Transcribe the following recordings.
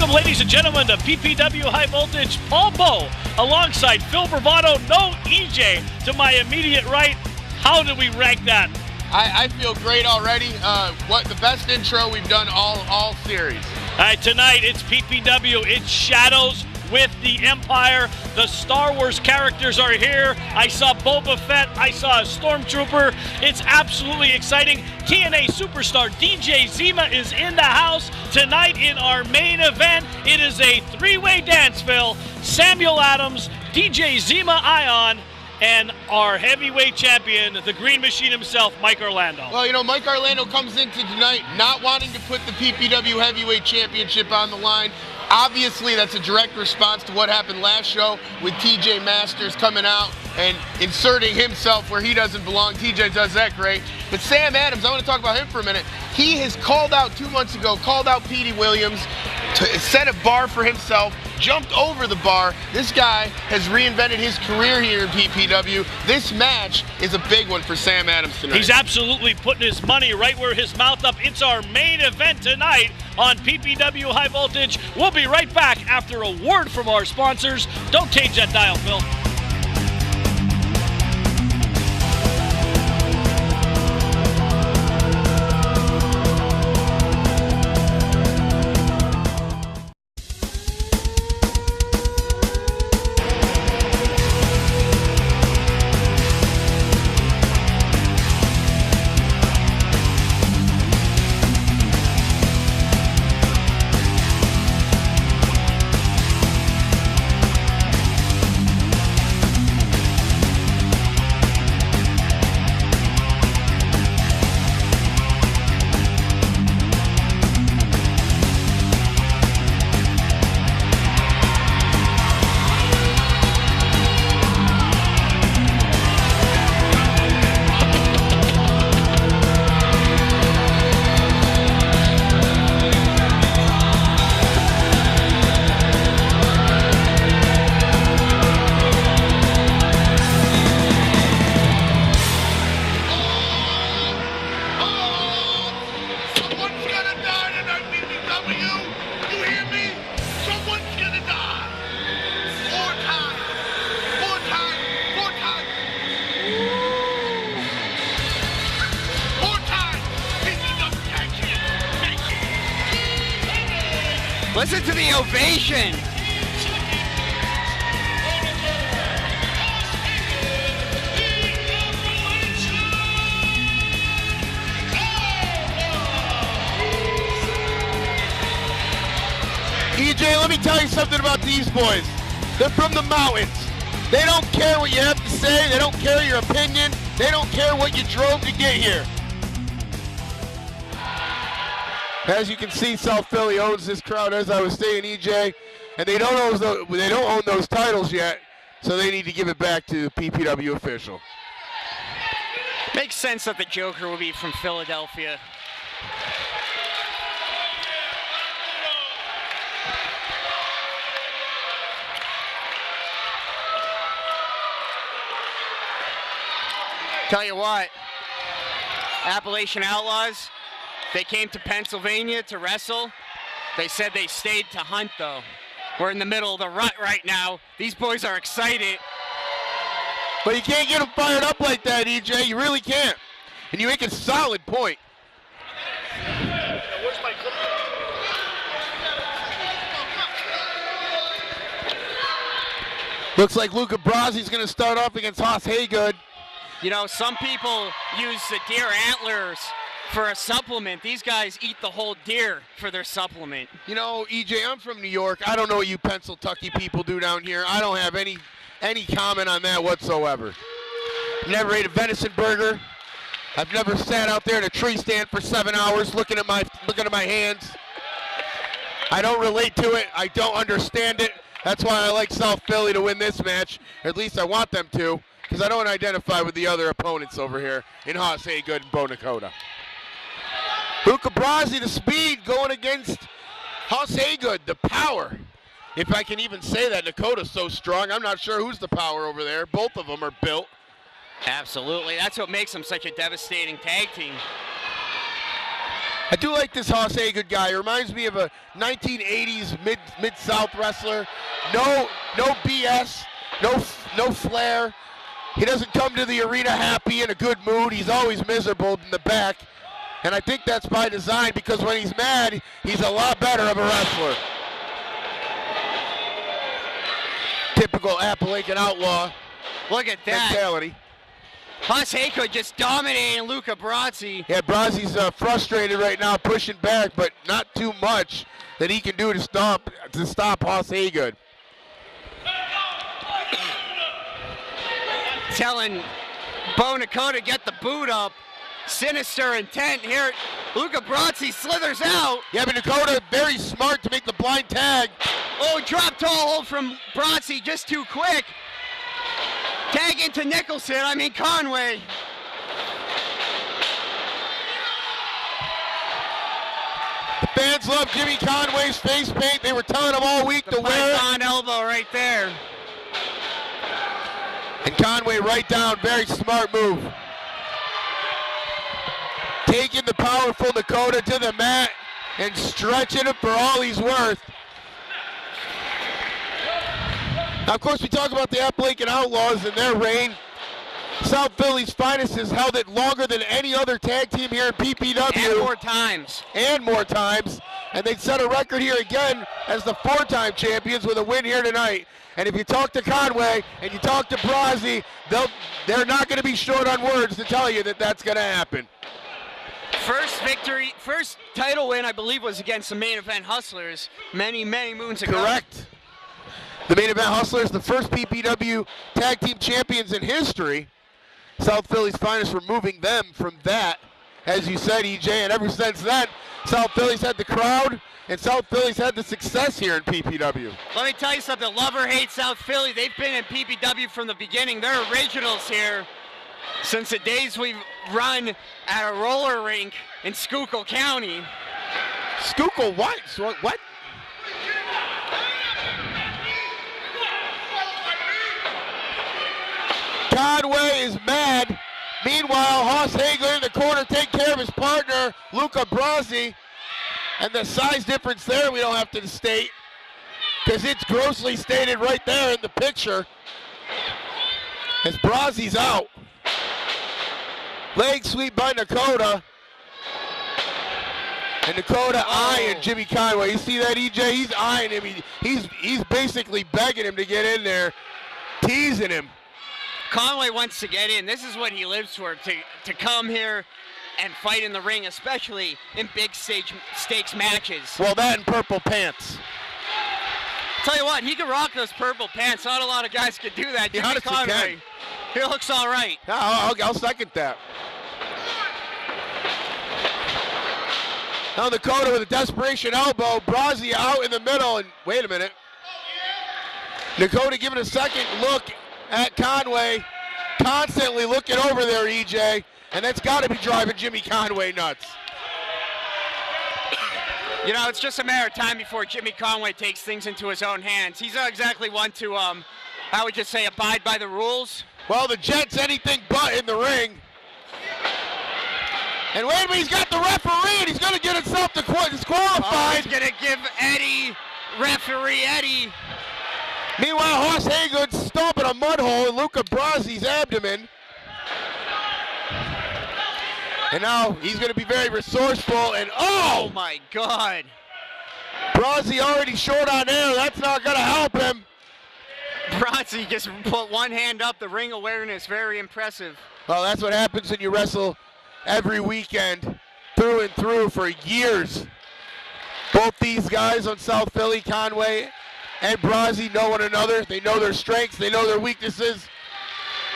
Welcome, ladies and gentlemen, to PPW High Voltage. Paul Bowe alongside Phil Bravado. No EJ to my immediate right. How do we rank that? I feel great already. What the best intro we've done all series. All right, tonight it's PPW. It's Shadows with the Empire. The Star Wars characters are here. I saw Boba Fett. I saw a Stormtrooper. It's absolutely exciting. TNA superstar DJ Zima is in the house tonight in our main event. It is a three-way dance, Phil. Samuel Adams, DJ Zima Ion, and our heavyweight champion, the Green Machine himself, Mike Orlando. Well, you know, Mike Orlando comes into tonight not wanting to put the PPW Heavyweight Championship on the line. Obviously, that's a direct response to what happened last show with TJ Masters coming out and inserting himself where he doesn't belong. TJ does that great. But Sam Adams, I want to talk about him for a minute. He has called out 2 months ago, called out Petey Williams, to set a bar for himself, jumped over the bar. This guy has reinvented his career here in PPW. This match is a big one for Sam Adams tonight. He's absolutely putting his money right where his mouth up. It's our main event tonight on PPW High Voltage. We'll be right back after a word from our sponsors. Don't change that dial, Phil. Listen to the ovation. EJ, let me tell you something about these boys. They're from the mountains. They don't care what you have to say. They don't care your opinion. They don't care what you drove to get here. As you can see, South Philly owns this crowd, as I was saying, EJ, and they don't own those titles yet, so they need to give it back to the PPW official. Makes sense that the Joker will be from Philadelphia. Tell you what, Appalachian Outlaws, they came to Pennsylvania to wrestle. They said they stayed to hunt, though. We're in the middle of the rut right now. These boys are excited. But you can't get them fired up like that, EJ. You really can't. And you make a solid point. Looks like Luca Brasi's going to start off against Haas Haygood. You know, some people use the deer antlers for a supplement. These guys eat the whole deer for their supplement. You know, EJ, I'm from New York. I don't know what you Pennsylvania people do down here. I don't have any comment on that whatsoever. Never ate a venison burger. I've never sat out there in a tree stand for 7 hours looking at my hands. I don't relate to it. I don't understand it. That's why I like South Philly to win this match. At least I want them to, because I don't identify with the other opponents over here in Haas Haygood and Bo Nakota. Luca Brasi, the speed, going against Haas Haygood, the power. If I can even say that, Nakota's so strong. I'm not sure who's the power over there. Both of them are built. Absolutely. That's what makes them such a devastating tag team. I do like this Hoss Haygood guy. He reminds me of a 1980s mid-South wrestler. No BS, no flair. He doesn't come to the arena happy in a good mood. He's always miserable in the back. And I think that's by design, because when he's mad, he's a lot better of a wrestler. Typical Appalachian Outlaw. Look at that. Mentality. Hoss Haygood just dominating Luca Brasi. Yeah, Brasi's frustrated right now, pushing back, but not too much that he can do to stop Hoss Haygood. Telling Bo Nakota get the boot up. Sinister intent here. Luca Brasi slithers out. Yeah, but Nakota very smart to make the blind tag. Oh, drop toe hold from Brasi, just too quick. Tag into Conway. The fans love Jimmy Conway's face paint. They were telling him all week to wear it. Python elbow right there. And Conway right down, very smart move. Taking the powerful Nakota to the mat and stretching him for all he's worth. Now, of course, we talk about the Appalachian Outlaws and their reign. South Philly's Finest has held it longer than any other tag team here in PPW. And more times. And more times. And they set a record here again as the 4-time champions with a win here tonight. And if you talk to Conway and you talk to Brasi, they're not going to be short on words to tell you that that's going to happen. First title win, I believe, was against the Main Event Hustlers many moons ago. Correct. The Main Event Hustlers, the first PPW tag team champions in history. South Philly's Finest removing them from that, as you said, EJ, and ever since then, South Philly's had the crowd, and South Philly's had the success here in PPW. Let me tell you something, love or hate South Philly, they've been in PPW from the beginning. They're originals here since the days we've run at a roller rink in Schuylkill County. Schuylkill what? What? Conway is mad. Meanwhile, Hoss Haygood in the corner taking care of his partner, Luca Brasi. And the size difference there we don't have to state, because it's grossly stated right there in the picture. As Brasi's out. Leg sweep by Nakota. And Nakota eyeing Jimmy Conway. You see that, EJ? He's eyeing him. He's basically begging him to get in there, teasing him. Conway wants to get in. This is what he lives for, to come here and fight in the ring, especially in big stakes matches. Well, that and purple pants. Tell you what, he can rock those purple pants. Not a lot of guys can do that. Jimmy Conway, he looks all right. Yeah, I'll second that. Now Nakota with a desperation elbow. Brasi out in the middle, and wait a minute. Nakota giving a second look at Conway, constantly looking over there, EJ, and that's got to be driving Jimmy Conway nuts. You know, it's just a matter of time before Jimmy Conway takes things into his own hands. He's not exactly one to, I would just say, abide by the rules. Well, the Jet's anything but in the ring. And wait a minute, he's got the referee, and he's going to get himself disqualified. Oh, he's going to give referee Eddie. Meanwhile, Hoss Haygood stomping a mud hole in Luca Brasi's abdomen. And now he's going to be very resourceful, and oh my God. Brasi already short on air. That's not going to help him. Brasi just put one hand up. The ring awareness, very impressive. Well, that's what happens when you wrestle every weekend, through and through, for years. Both these guys on South Philly, Conway and Brasi, know one another. They know their strengths. They know their weaknesses.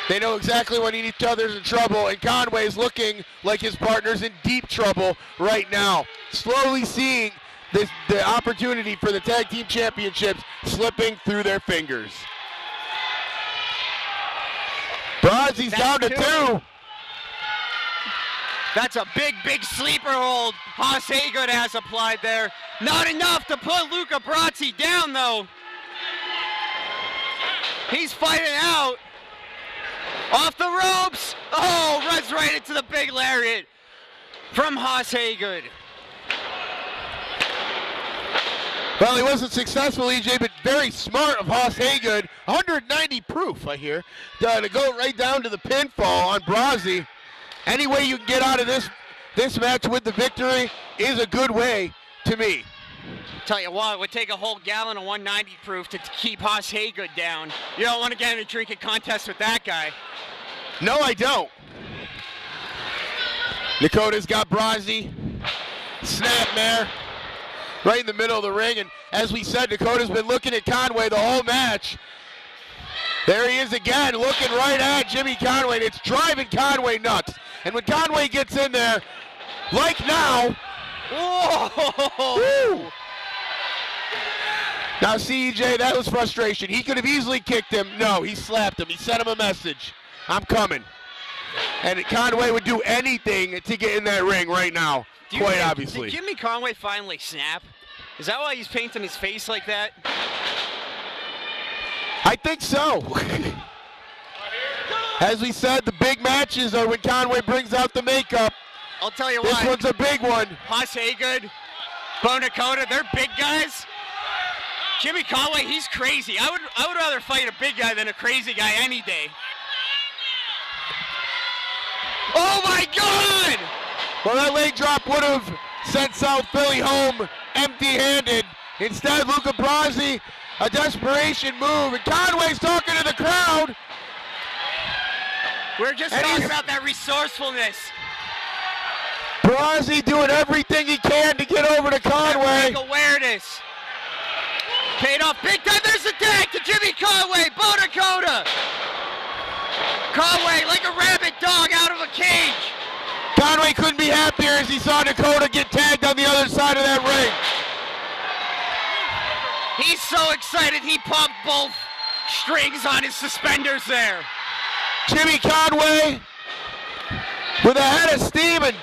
They know exactly when each other's in trouble, and Conway is looking like his partner's in deep trouble right now. Slowly seeing the opportunity for the tag team championships slipping through their fingers. Brasi's down to two. That's a big sleeper hold Hoss Haygood has applied there. Not enough to put Luca Brasi down, though. He's fighting out. Off the ropes. Oh, runs right into the big lariat from Hoss Haygood. Well, he wasn't successful, EJ, but very smart of Hoss Haygood. 190 proof, I hear, to go right down to the pinfall on Brazzi. Any way you can get out of this match with the victory is a good way to me. Tell you what, it would take a whole gallon of 190 proof to keep Hoss Haygood down. You don't want to get in a drinking contest with that guy. No, I don't. Dakota's got Brazzi. Snapmare. Right in the middle of the ring, and as we said, Dakota's been looking at Conway the whole match. There he is again, looking right at Jimmy Conway, and it's driving Conway nuts. And when Conway gets in there, like now, whoa! Woo! Now see, EJ, that was frustration. He could have easily kicked him. No, he slapped him. He sent him a message. I'm coming. And Conway would do anything to get in that ring right now. Quite obviously. Did Jimmy Conway finally snap? Is that why he's painting his face like that? I think so. As we said, the big matches are when Conway brings out the makeup. I'll tell you this what. This one's a big one. Hoss Haygood, Bo Dakota, they're big guys. Jimmy Conway, he's crazy. I would rather fight a big guy than a crazy guy any day. Oh my God! Well, that leg drop would have sent South Philly home empty-handed. Instead, Luca Brazzi, a desperation move, and Conway's talking to the crowd. We're just talking about that resourcefulness. Brazzi doing everything he can to get over to Conway. Big awareness. Paid off big time. There's a tag to Jimmy Conway, Bo Dakota. Conway like a rabid dog out of a cage. Conway couldn't be happier as he saw Dakota get tagged on the other side of that ring. He's so excited he pumped both strings on his suspenders there. Jimmy Conway with a head of steam and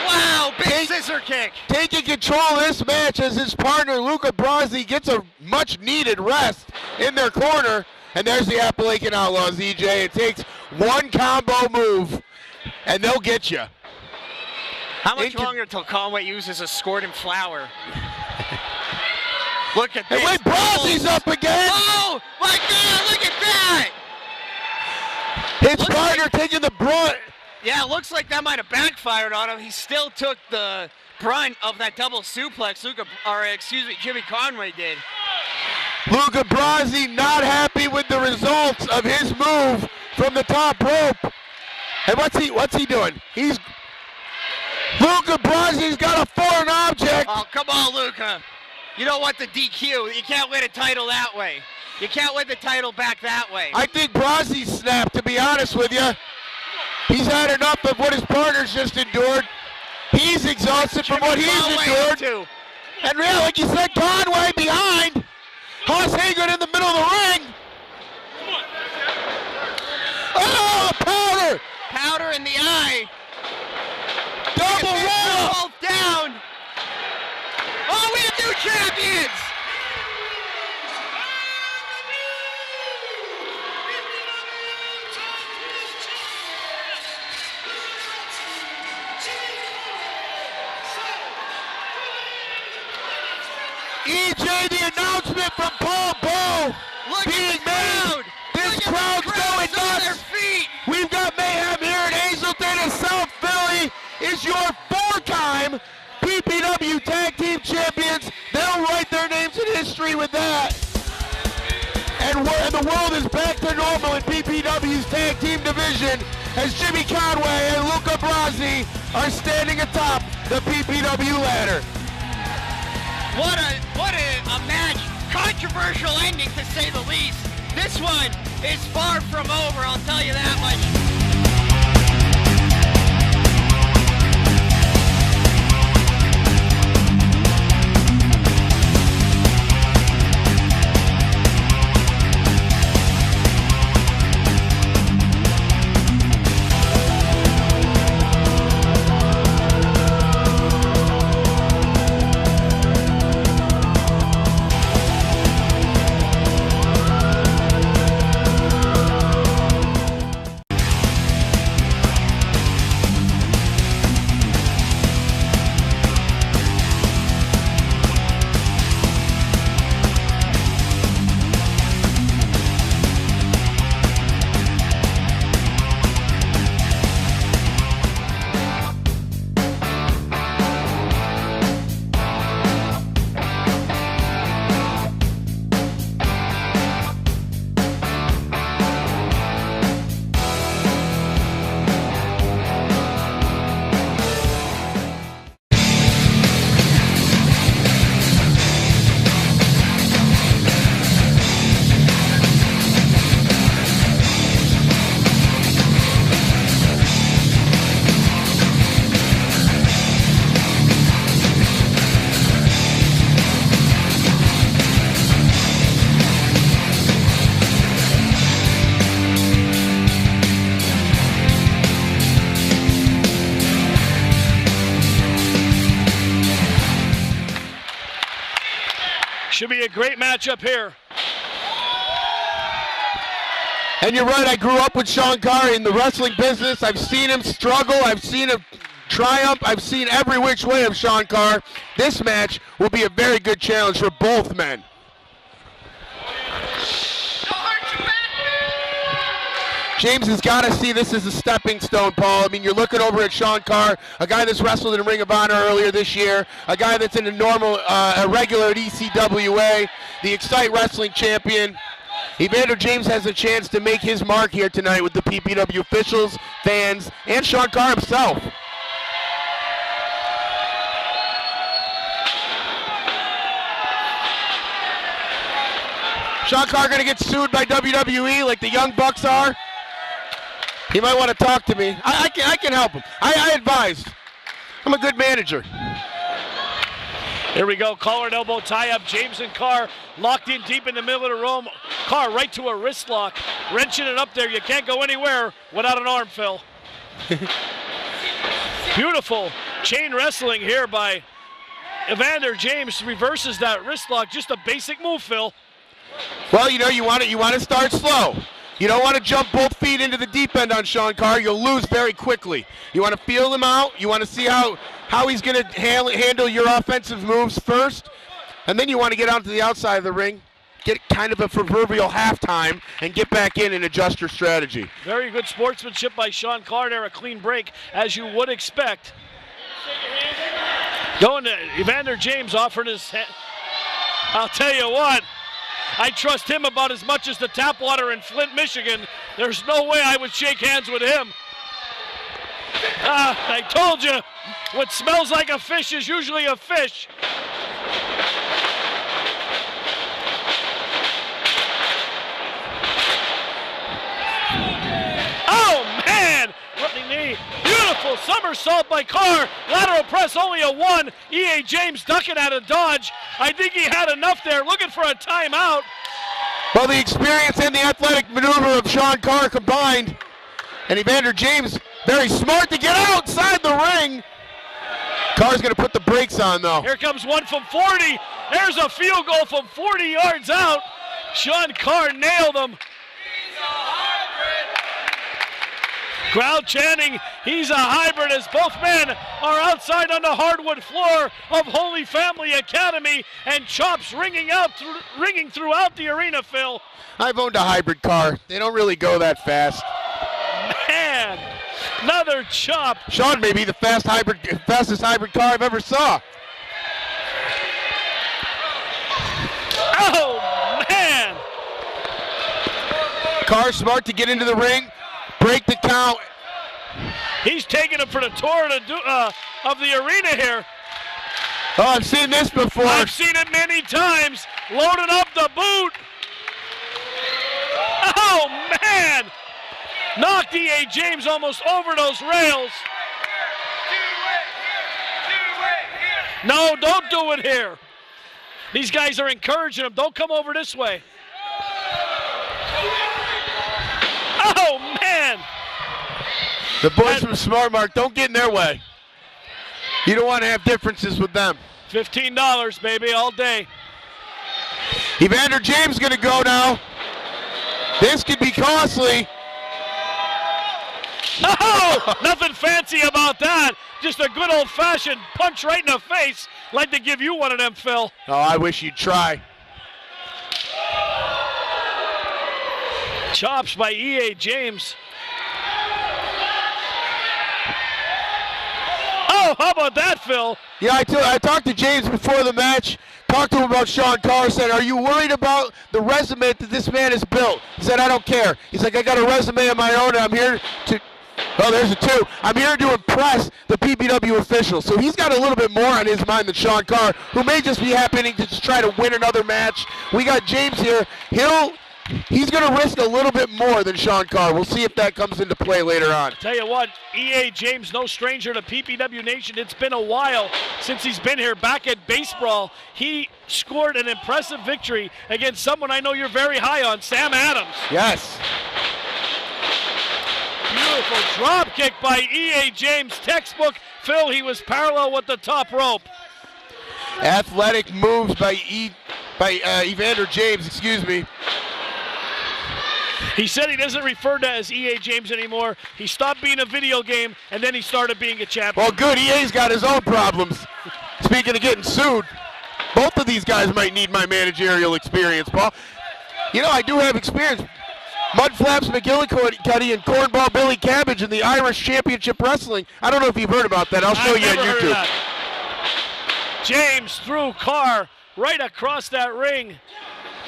wow, big scissor kick. Taking control of this match as his partner Luca Brazzi gets a much needed rest in their corner. And there's the Appalachian Outlaws, EJ. It takes one combo move, and they'll get you. How much longer until Conway uses a squirt and flour? Look at this. And wait, Brazzi's up again. Oh, my God, look at that. His partner taking the brunt. Yeah, it looks like that might have backfired on him. He still took the brunt of that double suplex Jimmy Conway did. Luca Brazzi not happy with the results of his move from the top rope. And what's he doing? Luca Brazzi's got a foreign object. Oh, come on, Luca. You don't want the DQ. You can't win a title that way. You can't win the title back that way. I think Brazzi snapped, to be honest with you. He's had enough of what his partner's just endured. He's exhausted from what he's endured. Too. And really, like you said, Conway behind. Hoss Haygood in the middle of the ring. Oh, powder! Powder in the eye. Double roll! Both down. Oh, we have new champions! EJ, the announcement from Paul Bow being made. This crowd's going nuts. We've got mayhem here in Hazleton, and South Philly is your four-time PPW Tag Team Champions. They'll write their names in history with that. And the world is back to normal in PPW's Tag Team Division as Jimmy Conway and Luca Brazzi are standing atop the PPW ladder. What a match. Controversial ending, to say the least. This one is far from over, I'll tell you that much. Should be a great matchup here. And you're right, I grew up with Shon-kar in the wrestling business. I've seen him struggle. I've seen him triumph. I've seen every which way of Shon-kar. This match will be a very good challenge for both men. James has got to see this as a stepping stone, Paul. I mean, you're looking over at Shon-kar, a guy that's wrestled in Ring of Honor earlier this year, a guy that's in a regular at ECWA, the Excite Wrestling champion. Evander James has a chance to make his mark here tonight with the PPW officials, fans, and Shon-kar himself. Shon-kar going to get sued by WWE like the Young Bucks are. He might want to talk to me. I can help him. I advised. I'm a good manager. Here we go, collar and elbow tie-up. James and Carr locked in deep in the middle of the room. Carr right to a wrist lock, wrenching it up there. You can't go anywhere without an arm, Phil. Beautiful chain wrestling here by Evander. James reverses that wrist lock. Just a basic move, Phil. Well, you know, you want to start slow. You don't want to jump both feet into the deep end on Shon-kar. You'll lose very quickly. You want to feel him out. You want to see how he's going to handle your offensive moves first. And then you want to get onto the outside of the ring, get kind of a proverbial halftime, and get back in and adjust your strategy. Very good sportsmanship by Shon-kar there. A clean break, as you would expect. Going to Evander James offering his hand. I'll tell you what. I trust him about as much as the tap water in Flint, Michigan. There's no way I would shake hands with him. I told you, what smells like a fish is usually a fish. Oh, man! Running knee. Beautiful somersault by Carr. Lateral press, only a 1. E.A. James ducking out of dodge. I think he had enough there, looking for a timeout. Well, the experience and the athletic maneuver of Shon-kar combined. And Evander James, very smart to get outside the ring. Carr's going to put the brakes on, though. Here comes one from 40. There's a field goal from 40 yards out. Shon-kar nailed him. Crowd chanting, he's a hybrid, as both men are outside on the hardwood floor of Holy Family Academy, and chops ringing throughout the arena, Phil. I've owned a hybrid car. They don't really go that fast. Man, another chop. Sean may be the fastest hybrid car I've ever saw. Oh, man. Carr smart to get into the ring. Break the count. He's taking him for the tour of the arena here. Oh, I've seen this before. I've seen it many times. Loading up the boot. Oh, man. Knocked E.A. James almost over those rails. No, don't do it here. These guys are encouraging him. Don't come over this way. Oh, man. The boys from Smart Mark, don't get in their way. You don't want to have differences with them. $15, baby, all day. Evander James going to go now. This could be costly. Oh, nothing fancy about that. Just a good old-fashioned punch right in the face. Like to give you one of them, Phil. Oh, I wish you'd try. Chops by E.A. James. Oh, how about that, Phil? Yeah, I talked to James before the match. Talked to him about Shon-kar. Said, are you worried about the resume that this man has built? He said, I don't care. He's like, I got a resume of my own, and I'm here to... Oh, there's a 2. I'm here to impress the PPW officials. So he's got a little bit more on his mind than Shon-kar, who may just be happening to just try to win another match. We got James here. He's going to risk a little bit more than Shon-kar. We'll see if that comes into play later on. Tell you what, E.A. James, no stranger to PPW Nation. It's been a while since he's been here. Back at Base Brawl, he scored an impressive victory against someone I know you're very high on, Sam Adams. Yes. Beautiful drop kick by E.A. James. Textbook. Phil, he was parallel with the top rope. Athletic moves by by Evander James, excuse me. He said he doesn't refer to as EA James anymore. He stopped being a video game, and then he started being a champion. Well, good. EA's got his own problems. Speaking of getting sued, both of these guys might need my managerial experience, Paul. You know, I do have experience. Mudflaps McGillicuddy and Cornball Billy Cabbage in the Irish Championship Wrestling. I don't know if you've heard about that. I'll show you on YouTube. James threw Carr right across that ring.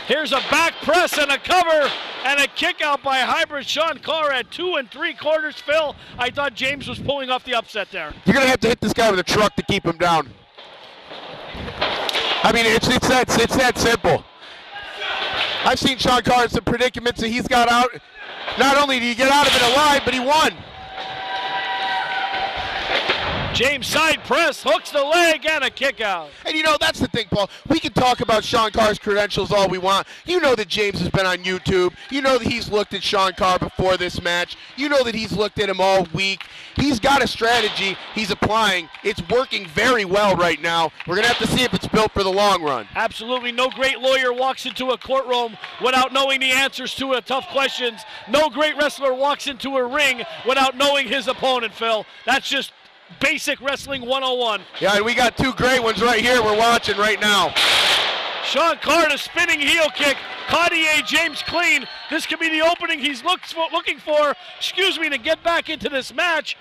Here's a back press and a cover and a kick out by hybrid Shon-kar at 2 3/4. Phil, I thought James was pulling off the upset there. You're going to have to hit this guy with a truck to keep him down. I mean, it's that simple. I've seen Shon-kar in some predicaments that he's got out. Not only did he get out of it alive, but he won. James side press, hooks the leg, and a kick out. And you know, that's the thing, Paul. We can talk about Shon-kar's credentials all we want. You know that James has been on YouTube. You know that he's looked at Shon-kar before this match. You know that he's looked at him all week. He's got a strategy he's applying. It's working very well right now. We're going to have to see if it's built for the long run. Absolutely. No great lawyer walks into a courtroom without knowing the answers to tough questions. No great wrestler walks into a ring without knowing his opponent, Phil. That's just basic wrestling 101. Yeah, and we got two great ones right here we're watching right now. Shon-kar, a spinning heel kick, caught EA James clean. This could be the opening he's looking for, to get back into this match.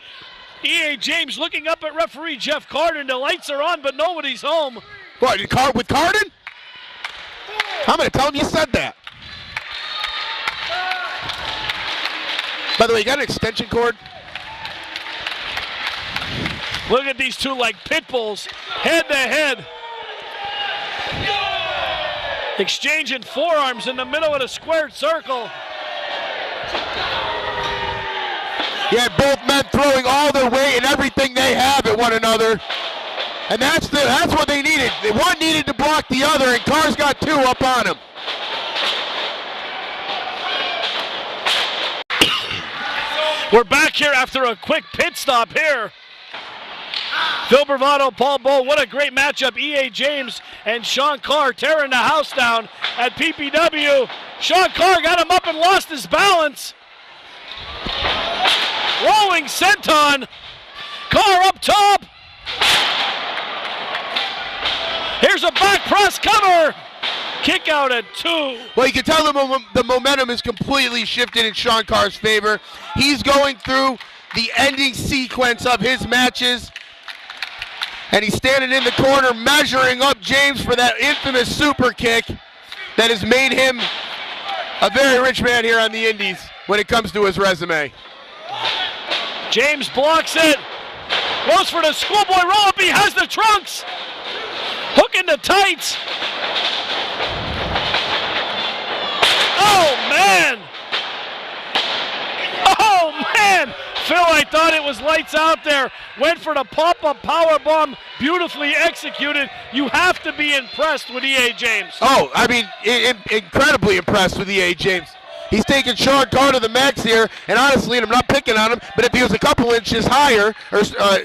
EA James looking up at referee Jeff Carden. The lights are on, but nobody's home. What, with Carden? I'm going to tell him you said that. By the way, you got an extension cord? Look at these two like pit bulls, head to head. Exchanging forearms in the middle of the squared circle. Yeah, both men throwing all their weight and everything they have at one another. And that's what they needed. One needed to block the other, and Carr's got two up on him. We're back here after a quick pit stop here. Phil Bravado, Paul Bull, what a great matchup. EA James and Shon-kar tearing the house down at PPW. Shon-kar got him up and lost his balance. Rolling senton. Carr up top. Here's a back press cover. Kick out at 2. Well, you can tell the momentum is completely shifted in Shon-kar's favor. He's going through the ending sequence of his matches. And he's standing in the corner measuring up James for that infamous super kick that has made him a very rich man here on the Indies when it comes to his resume. James blocks it. Goes for the schoolboy roll-up. He has the trunks. Hook into tights. Oh, man. Oh, man. Phil, I thought it was lights out there. Went for the pop-up powerbomb. Beautifully executed. You have to be impressed with EA James. Oh, I mean, incredibly impressed with EA James. He's taking Shon-kar to the max here, and honestly, and I'm not picking on him, but if he was a couple inches higher or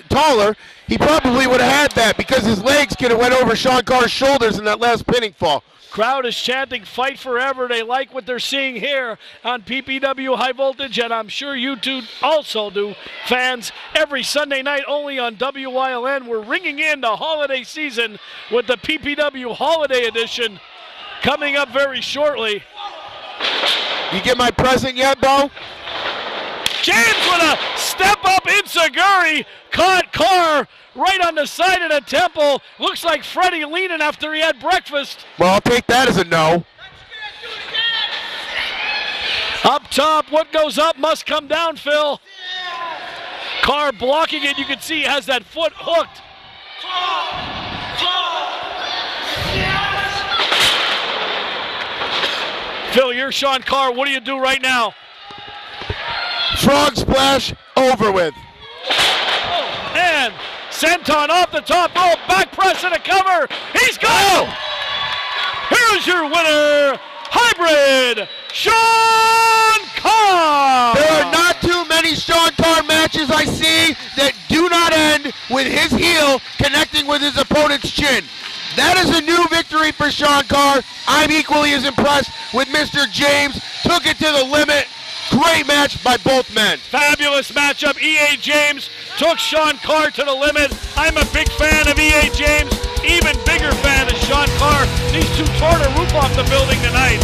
taller, he probably would have had that because his legs could have went over Shon-kar's shoulders in that last pinning fall. Crowd is chanting fight forever. They like what they're seeing here on PPW High Voltage, and I'm sure you two also do, fans. Every Sunday night only on WYLN. We're ringing in the holiday season with the PPW Holiday Edition coming up very shortly. You get my present yet, Bo? James with a step-up enziguri, caught Carr right on the side of the temple. Looks like Freddie leaning after he had breakfast. Well, I'll take that as a no. Up top, what goes up must come down, Phil. Carr blocking it. You can see he has that foot hooked. Phil, you're Shon-kar. What do you do right now? Frog splash, over with. Oh, man. Senton off the top rope, back press and a cover. He's got it. Here's your winner, Hybrid Shon-kar. There are not too many Shon-kar matches I see that do not end with his heel connecting with his opponent's chin. That is a new victory for Shon-kar. I'm equally as impressed with Mr. James. Took it to the limit. Great match by both men. Fabulous matchup. E.A. James took Shon-kar to the limit. I'm a big fan of E.A. James. Even bigger fan of Shon-kar. These two tore the roof off the building tonight.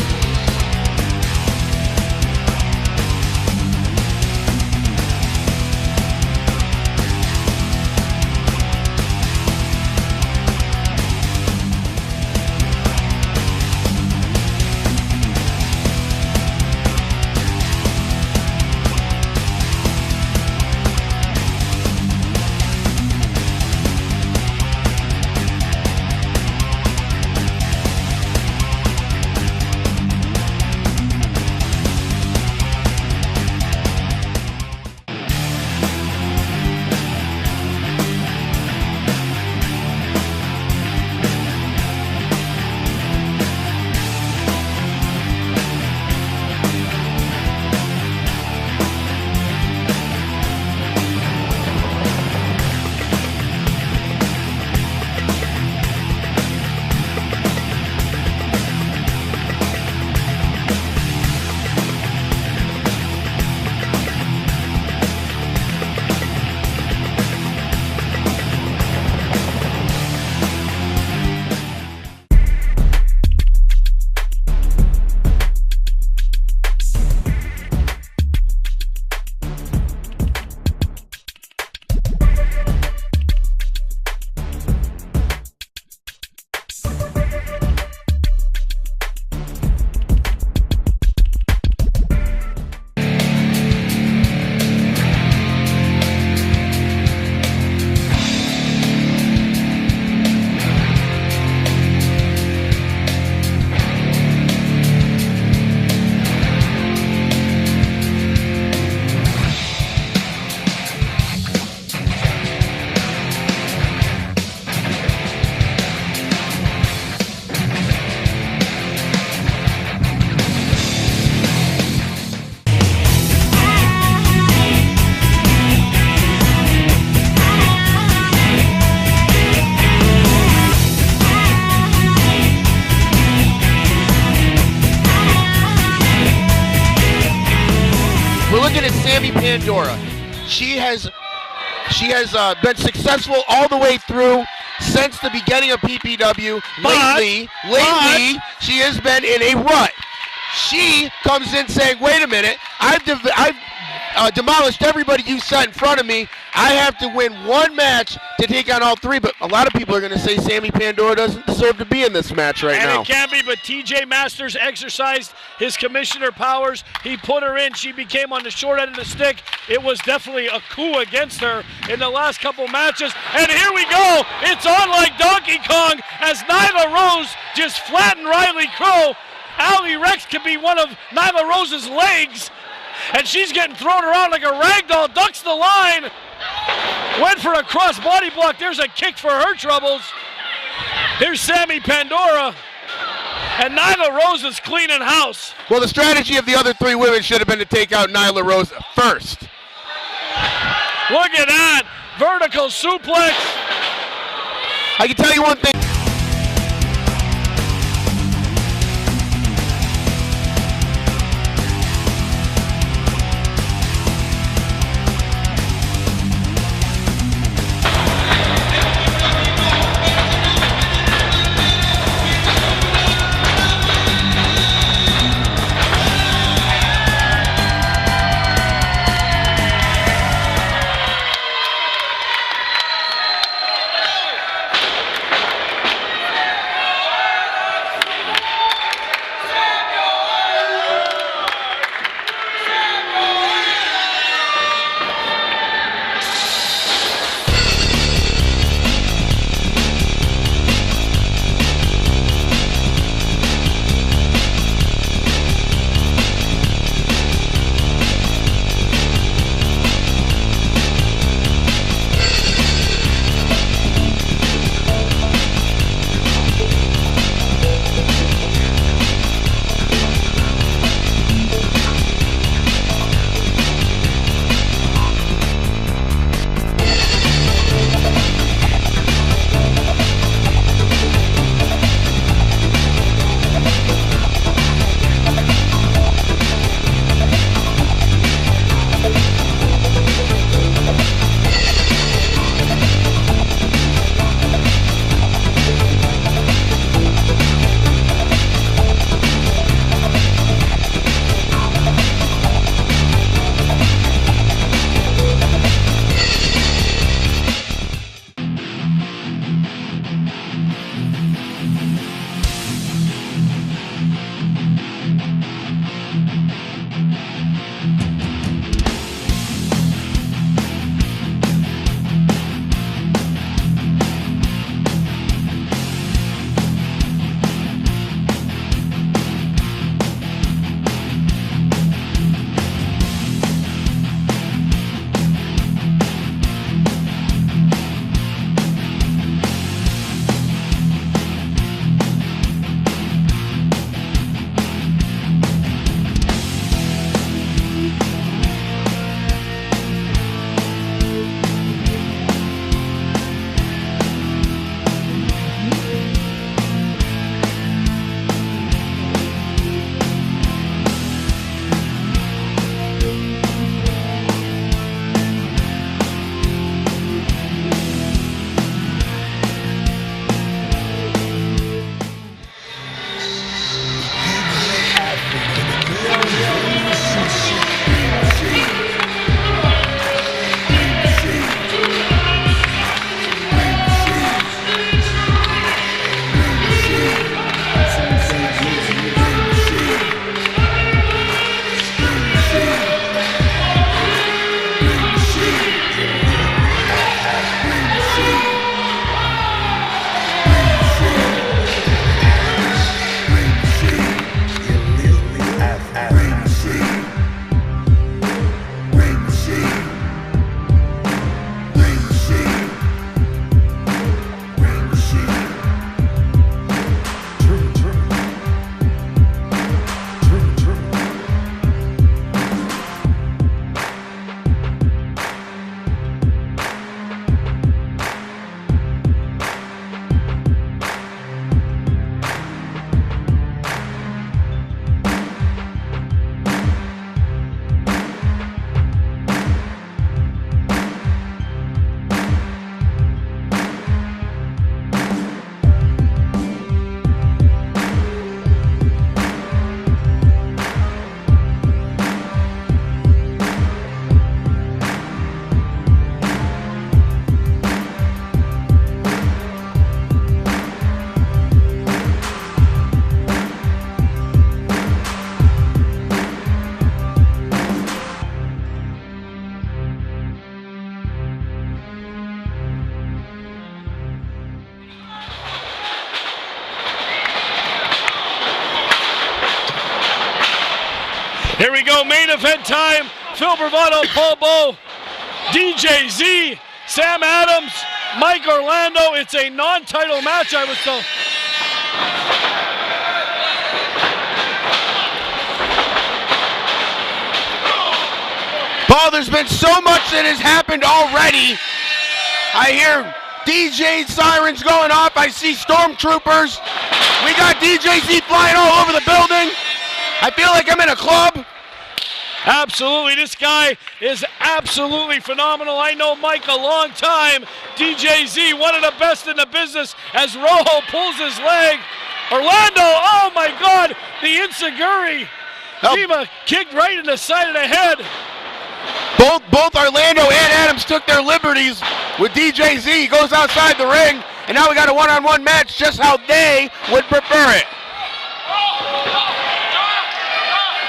Looking at Sammy Pandora, she has been successful all the way through since the beginning of PPW. Lately, she has been in a rut. She comes in saying, "Wait a minute, I've demolished everybody you set in front of me. I have to win one match to take on all three." But a lot of people are going to say Sammy Pandora doesn't deserve to be in this match right now. And it can be, but TJ Masters exercised his commissioner powers. He put her in. She became on the short end of the stick. It was definitely a coup against her in the last couple matches. And here we go. It's on like Donkey Kong as Nyla Rose just flattened Riley Crow. Allie Rex could be one of Nyla Rose's legs. And she's getting thrown around like a ragdoll. Ducks the line. Went for a cross body block. There's a kick for her troubles. Here's Sammy Pandora. And Nyla Rose is cleaning house. Well, the strategy of the other three women should have been to take out Nyla Rose first. Look at that. Vertical suplex. I can tell you one thing. Here we go, main event time. Phil Bravado, Paul Bowe, DJ Z, Sam Adams, Mike Orlando. It's a non-title match, I was told. Paul, there's been so much that has happened already. I hear DJ sirens going off. I see stormtroopers. We got DJ Z flying all over the building. I feel like I'm in a club. Absolutely, this guy is absolutely phenomenal. I know Mike a long time. DJ Z, one of the best in the business, as Rojo pulls his leg. Orlando, oh my God, the Insiguri. Zima kicked right in the side of the head. Both Orlando and Adams took their liberties with DJ Z. He goes outside the ring, and now we got a one-on-one match just how they would prefer it.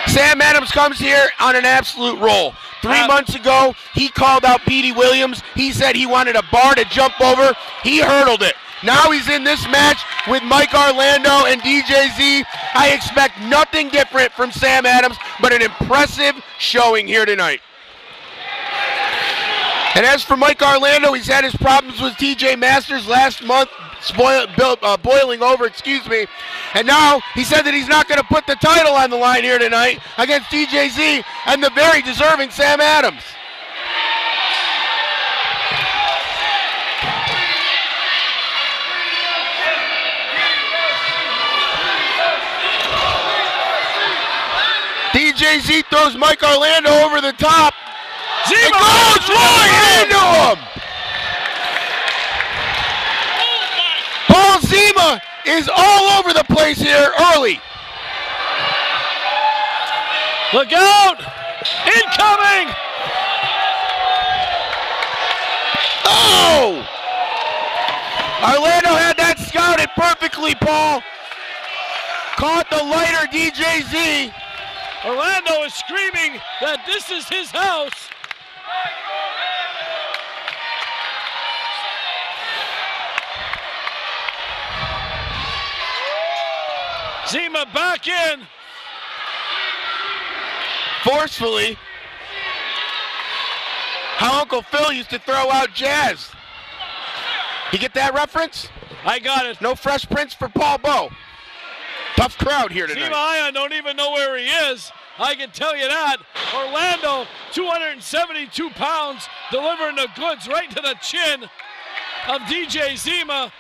Sam Adams comes here on an absolute roll. 3 months ago, he called out Petey Williams. He said he wanted a bar to jump over. He hurdled it. Now he's in this match with Mike Orlando and DJ Z. I expect nothing different from Sam Adams, but an impressive showing here tonight. And as for Mike Orlando, he's had his problems with TJ Masters last month, boiling over, and now he said that he's not going to put the title on the line here tonight against DJ Z and the very deserving Sam Adams. DJ Z throws Mike Orlando over the top. It goes right into him! Paul Zima is all over the place here early. Look out! Incoming! Oh! Orlando had that scouted perfectly, Paul. Caught the lighter DJ Z. Orlando is screaming that this is his house. Zima back in. Forcefully. How Uncle Phil used to throw out Jazz. You get that reference? I got it. No Fresh Prince for Paul Bowe. Tough crowd here tonight. Zima Ion don't even know where he is. I can tell you that. Orlando, 272 pounds, delivering the goods right to the chin of DJ Zima.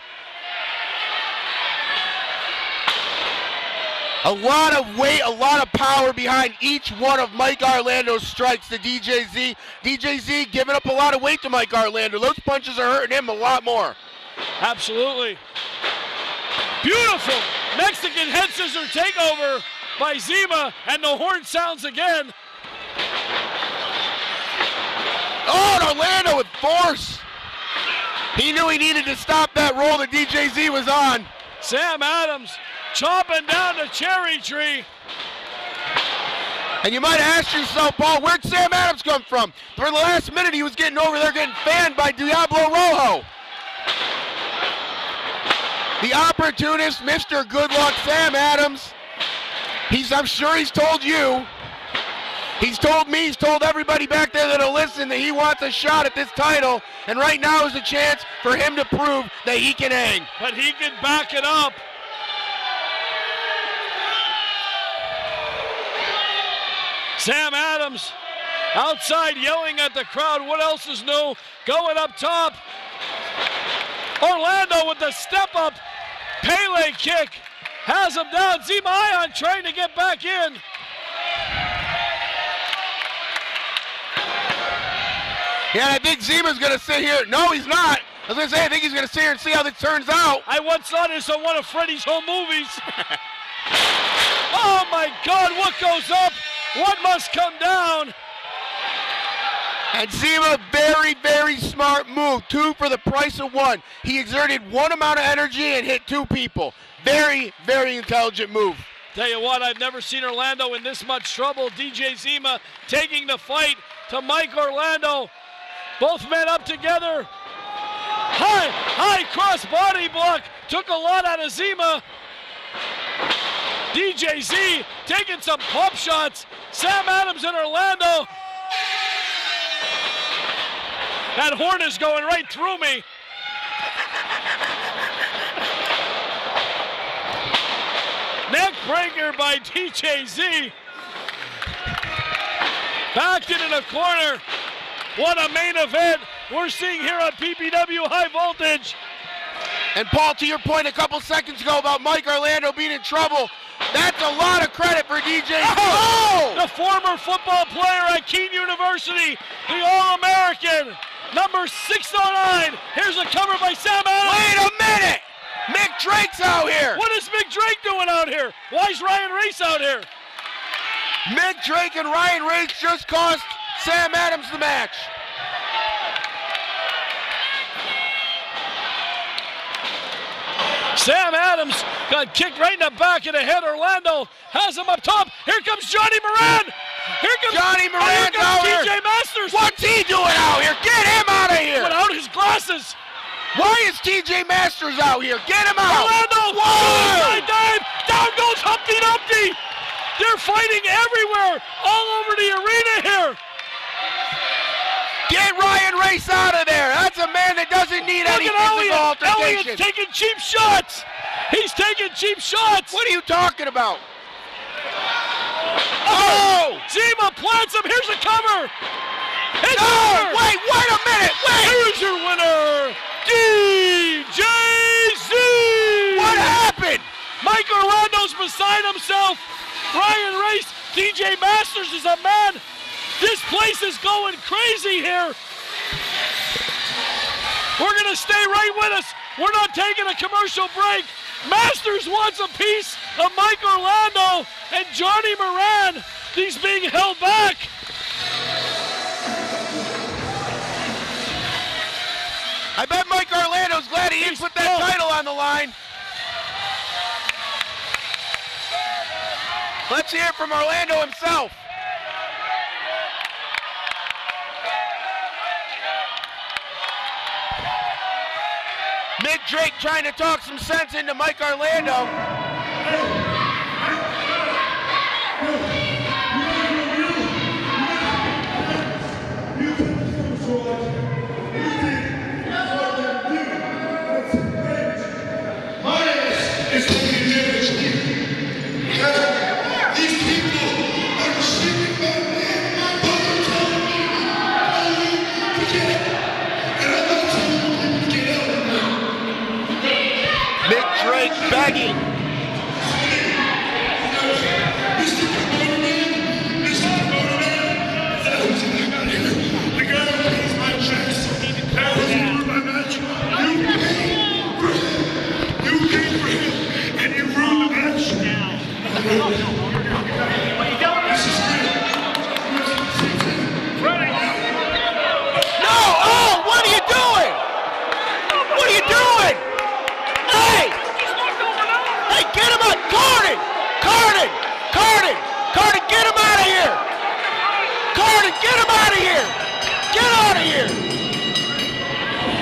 A lot of weight, a lot of power behind each one of Mike Orlando's strikes to DJ Z. DJ Z giving up a lot of weight to Mike Orlando. Those punches are hurting him a lot more. Absolutely. Beautiful Mexican head scissor takeover by Zima, and the horn sounds again. Oh, and Orlando with force. He knew he needed to stop that roll that DJ Z was on. Sam Adams chopping down the cherry tree. And you might ask yourself, Paul, where'd Sam Adams come from? For the last minute, he was getting over there getting fanned by Diablo Rojo. The opportunist, Mr. Good Luck, Sam Adams. I'm sure he's told you. He's told me, he's told everybody back there that'll listen that he wants a shot at this title. And right now is a chance for him to prove that he can hang. But he can back it up. Sam Adams outside yelling at the crowd. What else is new? Going up top. Orlando with the step-up Pele kick. Has him down. Zima Ion trying to get back in. Yeah, I think Zima's going to sit here. No, he's not. I was going to say, I think he's going to sit here and see how this turns out. I once saw this on one of Freddie's home movies. Oh, my God, what goes up? What must come down? And Zima, very, very smart move. 2 for the price of 1. He exerted one amount of energy and hit 2 people. Very, very intelligent move. Tell you what, I've never seen Orlando in this much trouble. DJ Zima taking the fight to Mike Orlando. Both men up together. High cross body block. Took a lot out of Zima. DJZ taking some pump shots. Sam Adams in Orlando. That horn is going right through me. Neck breaker by DJZ. Backed into the corner. What a main event we're seeing here on PPW High Voltage. And Paul, to your point a couple seconds ago about Mike Orlando being in trouble, that's a lot of credit for DJ. Oh! The former football player at Keene University, the All-American, number 609. Here's a cover by Sam Adams. Wait a minute! Mick Drake's out here. What is Mick Drake doing out here? Why is Ryan Race out here? Mick Drake and Ryan Race just cost Sam Adams the match. Sam Adams got kicked right in the back of the head. Orlando has him up top. Here comes Johnny Moran. Here comes Johnny Moran out here. TJ Masters. What's he doing out here? Get him out of here. Without his glasses. Why is TJ Masters out here? Get him out. Orlando. Suicide dive. Down goes Humpty Dumpty. They're fighting everywhere. All over the arena here. Get Ryan Race out of there. That's a man that doesn't need any physical altercation. Elliott's taking cheap shots. He's taking cheap shots. What are you talking about? Oh! Zima plants him. Here's a cover. No! Wait a minute. Wait! Here's your winner, DJZ. What happened? Mike Orlando's beside himself. Ryan Race, DJ Masters is a man. This place is going crazy here. We're going to stay right with us. We're not taking a commercial break. Masters wants a piece of Mike Orlando and Johnny Moran. He's being held back. I bet Mike Orlando's glad he didn't put that title on the line. Let's hear from Orlando himself. Mick Drake trying to talk some sense into Mike Orlando. Begging.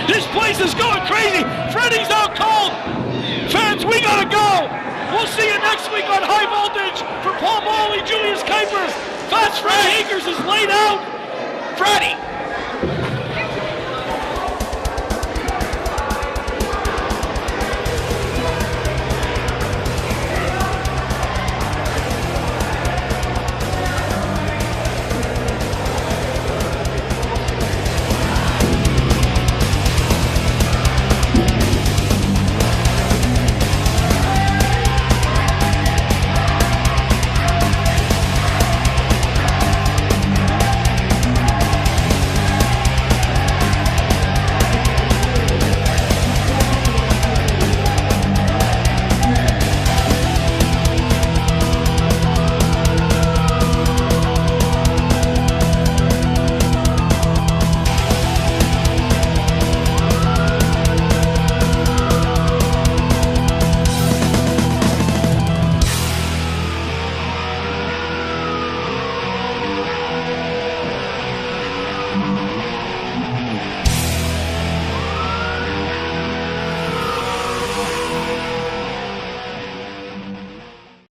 This place is going crazy. Freddie's out cold. Fans, we gotta go. We'll see you next week on High Voltage. For Paul Bowley, Julius Kuiper, Fast Freddy Akers is laid out. Freddie.